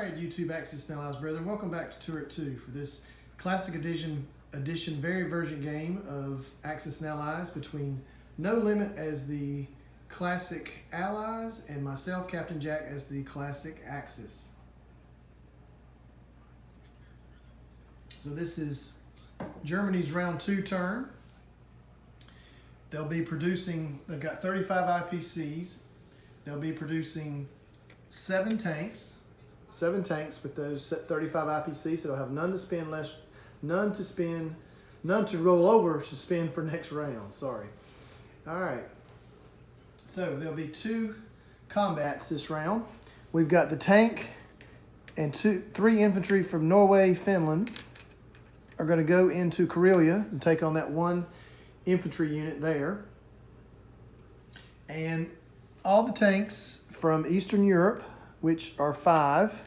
Alright, YouTube Axis and Allies brethren, welcome back to Turret 2 for this Classic Edition very version game of Axis and Allies between No Limit as the Classic Allies and myself, Captain Jack, as the Classic Axis. So this is Germany's round 2 turn. They'll be producing, they've got 35 IPCs. They'll be producing 7 tanks with those 35 IPCs. So they'll have none to roll over to spin for next round. Sorry. All right. So there'll be 2 combats this round. We've got the tank and 3 infantry from Norway, Finland are going to go into Karelia and take on that 1 infantry unit there. And all the tanks from Eastern Europe, which are 5,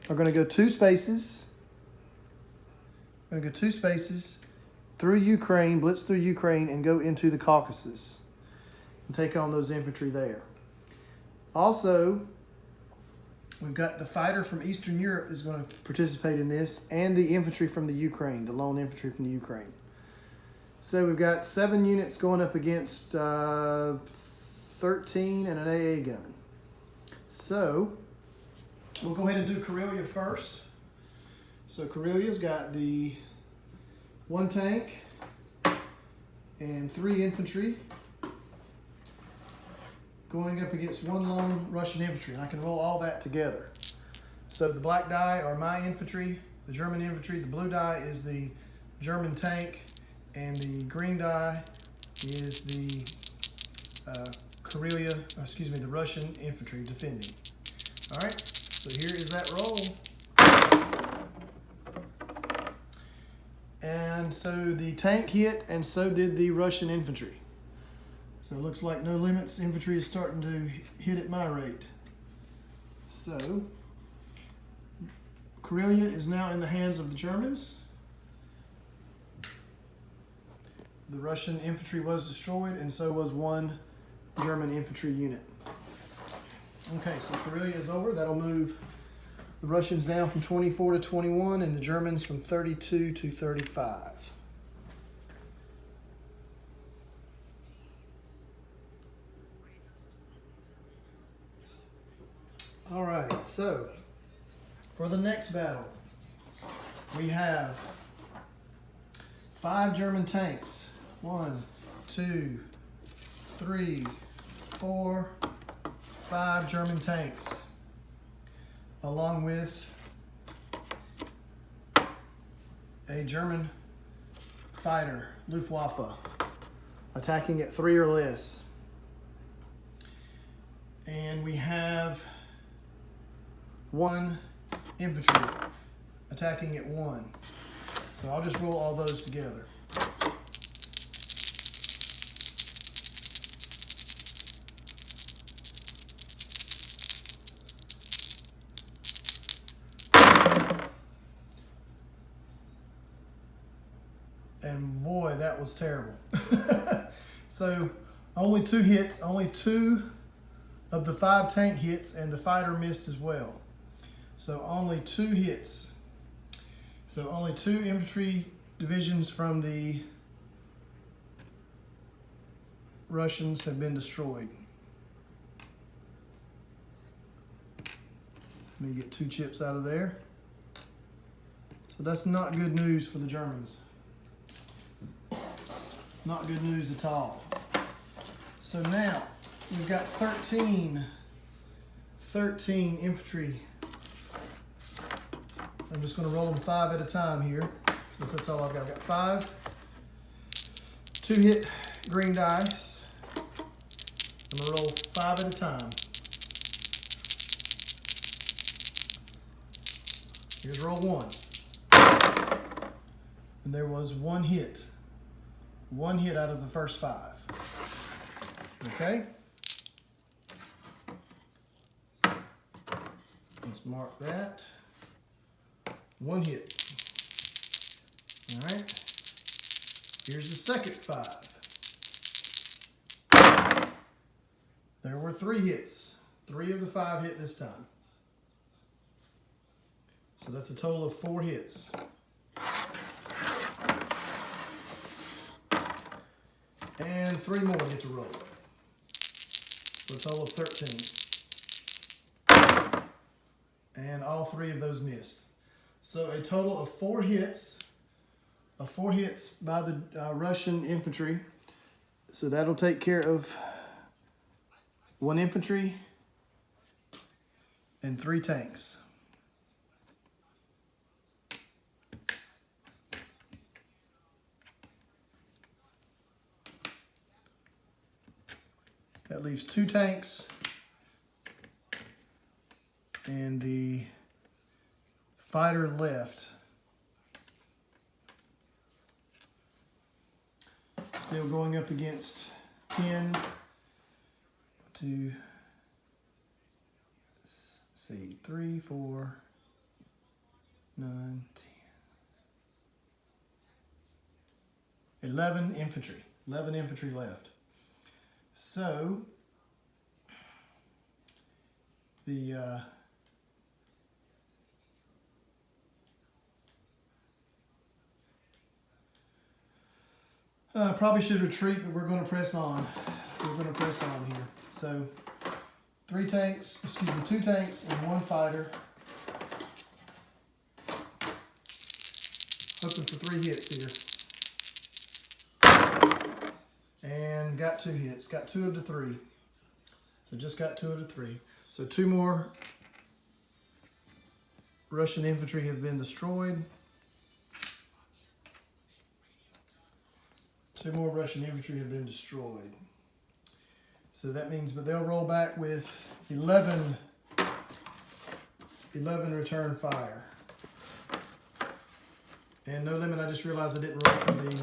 are going to go 2 spaces. Going to go 2 spaces through Ukraine, blitz through Ukraine, and go into the Caucasus and take on those infantry there. Also, we've got the fighter from Eastern Europe is going to participate in this, and the infantry from the Ukraine, the lone infantry from the Ukraine. So we've got 7 units going up against 13 and an AA gun. So we'll go ahead and do Karelia first. So Karelia's got the 1 tank and 3 infantry going up against 1 lone Russian infantry, and I can roll all that together. So the black die are my infantry, the German infantry. The blue die is the German tank, and the green die is the the Russian infantry defending. All right, so here is that roll. And so the tank hit, and so did the Russian infantry. So it looks like No Limit's infantry is starting to hit at my rate. So Karelia is now in the hands of the Germans. The Russian infantry was destroyed, and so was 1 German infantry unit. Okay, so Karelia is over. That'll move the Russians down from 24 to 21 and the Germans from 32 to 35. All right, so for the next battle, we have 5 German tanks. 1, 2, 3, 4, 5 German tanks, along with a German fighter, Luftwaffe, attacking at 3 or less. And we have 1 infantry attacking at 1. So I'll just roll all those together. And boy, that was terrible. So only 2 hits, only 2 of the 5 tank hits, and the fighter missed as well. So only 2 hits. So only 2 infantry divisions from the Russians have been destroyed. Let me get 2 chips out of there. So that's not good news for the Germans. Not good news at all. So now we've got 13 infantry. I'm just going to roll them 5 at a time here, since that's all I've got. I've got 5 2-hit green dice. I'm going to roll 5 at a time. Here's roll 1. And there was 1 hit. 1 hit out of the first 5. Okay? Let's mark that. 1 hit. All right. Here's the second 5. There were 3 hits. 3 of the 5 hit this time. So that's a total of 4 hits. And 3 more get to roll. For a total of 13. And all 3 of those missed. So a total of 4 hits. Of 4 hits by the Russian infantry. So that'll take care of 1 infantry and 3 tanks. That leaves 2 tanks and the fighter left. Still going up against 10 to, let's see, 3, 4, 9, 10. 11 infantry. 11 infantry left. So, the probably should retreat, but we're going to press on. We're going to press on here. So, 2 tanks and 1 fighter. Hoping for 3 hits here. And got 2 hits. Got 2 of the 3. So just got 2 of the 3. So 2 more Russian infantry have been destroyed. 2 more Russian infantry have been destroyed. So that means, but they'll roll back with 11 return fire. And no limit, I just realized I didn't roll for the...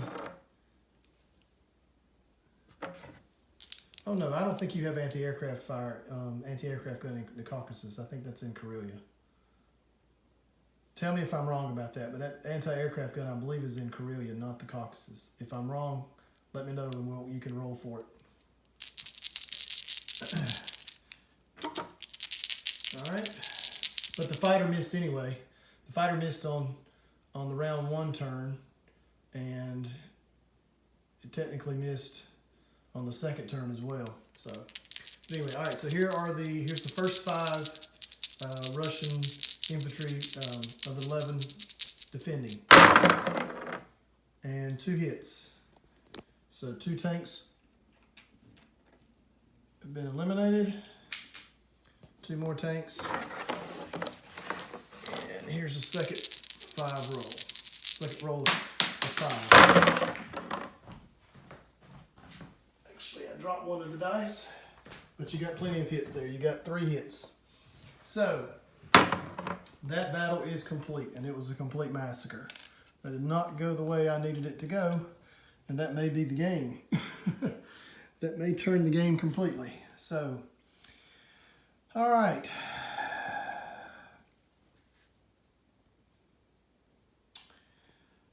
Oh no, I don't think you have anti-aircraft fire, anti-aircraft gun in the Caucasus. I think that's in Karelia. Tell me if I'm wrong about that, but that anti-aircraft gun I believe is in Karelia, not the Caucasus. If I'm wrong, let me know and you can roll for it. All right, but the fighter missed anyway. The fighter missed on the round 1 turn, and it technically missed on the 2nd turn as well. So anyway, all right. So here's the first 5 Russian infantry of 11 defending, and 2 hits. So 2 tanks have been eliminated. 2 more tanks, and here's the second 5 roll. Second roll of 5. Actually, I dropped 1 of the dice, but you got plenty of hits there. You got 3 hits. So that battle is complete, and it was a complete massacre. That did not go the way I needed it to go, and that may be the game. That may turn the game completely. So, all right.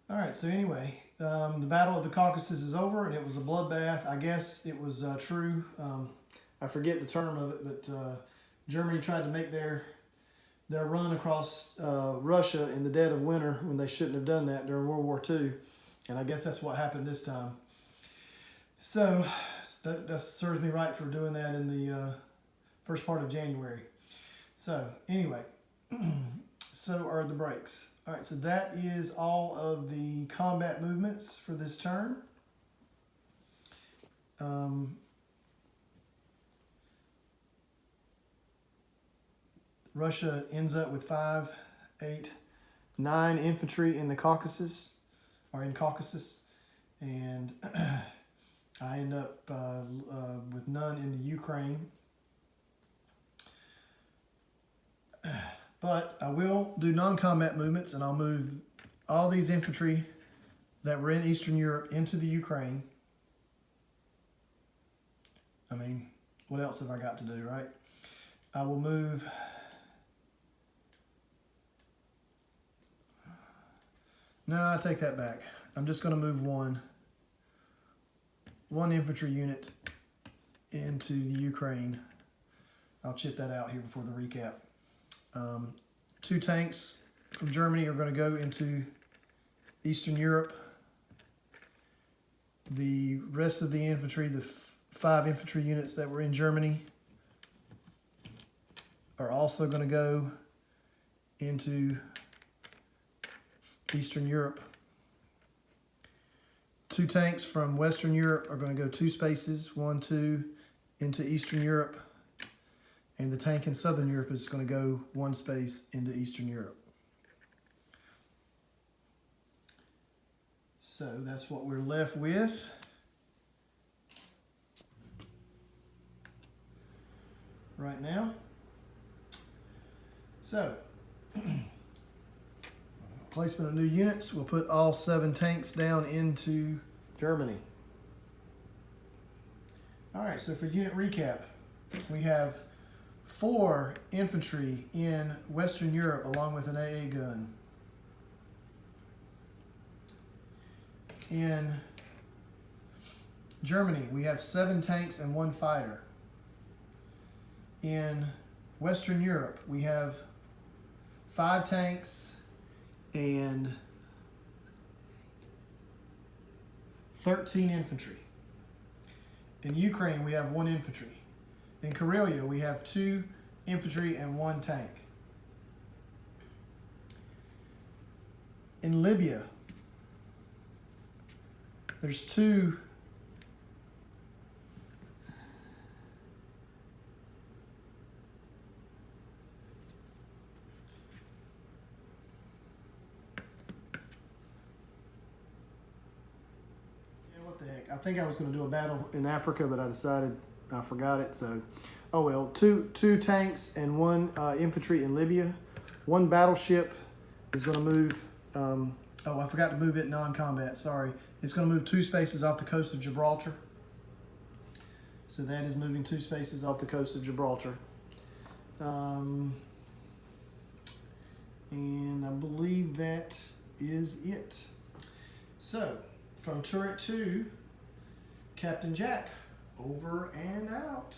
All right, so anyway, the Battle of the Caucasus is over, and it was a bloodbath. I guess it was true. I forget the term of it, but Germany tried to make their run across Russia in the dead of winter when they shouldn't have done that during World War II. And I guess that's what happened this time. So that serves me right for doing that in the first part of January. So anyway, so are the breaks. All right, so that is all of the combat movements for this turn. Russia ends up with 5, 8, 9 infantry in the Caucasus, and I end up with none in the Ukraine. But I will do non-combat movements, and I'll move all these infantry that were in Eastern Europe into the Ukraine. I mean, what else have I got to do, right? I will move... No, I take that back. I'm just going to move one infantry unit into the Ukraine. I'll chip that out here before the recap. 2 tanks from Germany are going to go into Eastern Europe. The rest of the infantry, the 5 infantry units that were in Germany, are also going to go into Eastern Europe. 2 tanks from Western Europe are going to go 2 spaces, 1, 2, into Eastern Europe. And the tank in Southern Europe is going to go 1 space into Eastern Europe. So that's what we're left with. Right now. So, placement of new units, we'll put all 7 tanks down into Germany. All right, so for unit recap, we have 4 infantry in Western Europe along with an AA gun. In Germany, we have 7 tanks and 1 fighter. In Western Europe, we have 5 tanks and 13 infantry. In Ukraine, we have 1 infantry. In Karelia, we have 2 infantry and 1 tank. In Libya, there's 2 I think I was going to do a battle in Africa, but I decided I forgot it. So, oh well. Two tanks and 1 infantry in Libya. 1 battleship is going to move. Oh, I forgot to move it non-combat. Sorry. It's going to move 2 spaces off the coast of Gibraltar. So that is moving 2 spaces off the coast of Gibraltar. And I believe that is it. So, from turret 2, Captain Jack, over and out.